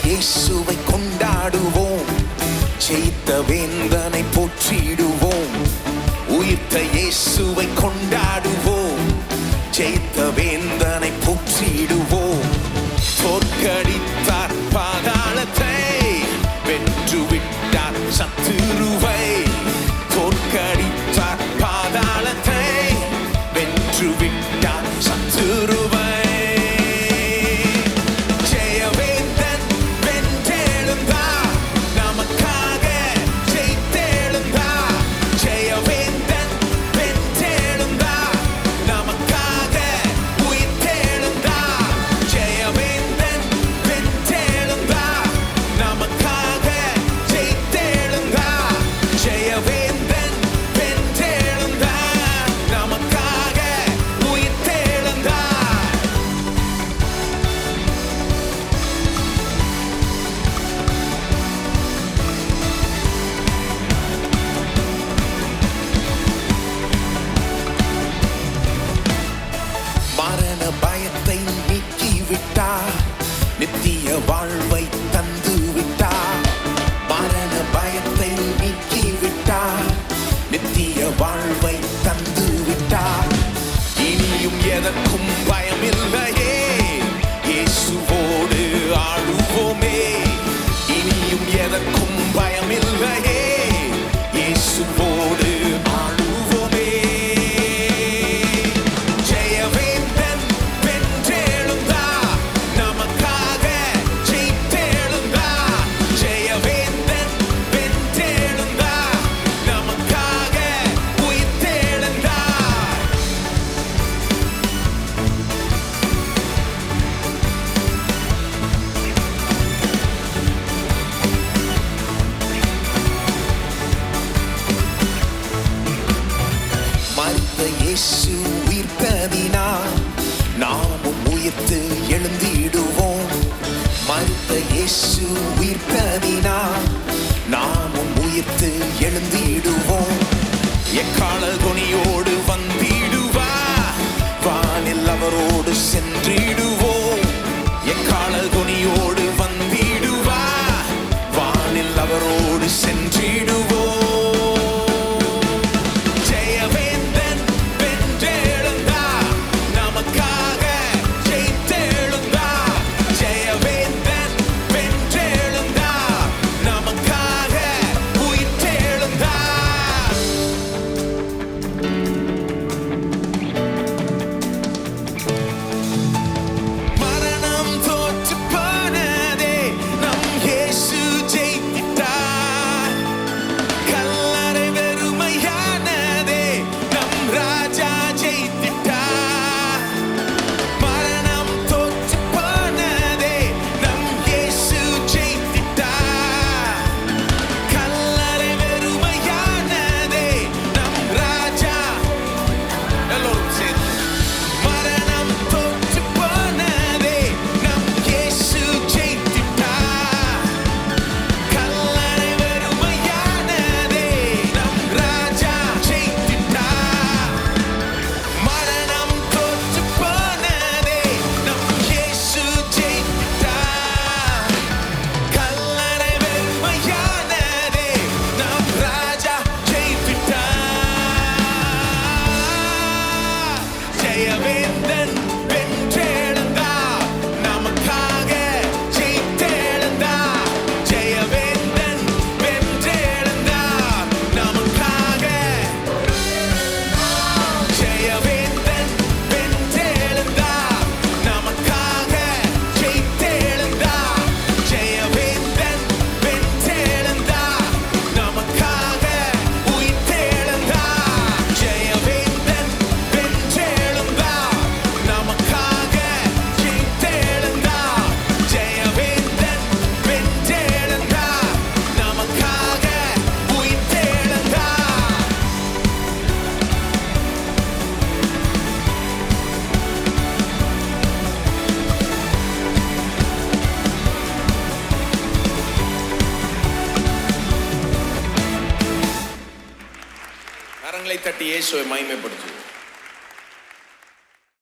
இயேசுவை கொண்டாடுவோம், ஜெயித்த வேந்தனை போற்றிடுவோம். உயிர்த்த இயேசுவை கொண்டாடுவோம், ஜெயித்த வேந்தனை போற்றிடுவோம். தோற்கடித்தார் பாதாளத்தை, வென்று விட்டார் சத்துருவை. தோற்கடித்தார் பாதாளத்தை, வென்று விட்டார் சத்துருவை. பயத்தை நீக்கிவிட்டார், நித்திய வாழ்வை தந்து விட்டார். மரண பயத்தை நீக்கிவிட்டார், நித்திய வாழ்வை தந்து விட்டார். இனியும் எதற்கும் பயமில்லையே, இயேசுவோடு ஆளுவோமே. இனியும் எதற்கும் பயமில்லையே, இயேசுவோடு ஆளுவோமே. இயேசு உயிர்த்ததினால் நாமும் உயிர்த்து எழுந்திடுவோம். மரித்த இயேசு உயிர்த்ததினால் நாமும் உயிர்த்து எழுந்திடுவோம். எக்கால துணியோடு வந்திடுவார், வானில் அவரோடு சென்றிடுவோம். எக்கால துணியோடு வந்திடுவார், வானில் அவரோடு சென்றிடுவோம். கரங்களை தட்டி இயேசுவை மகிமைப்படுத்துவோம்.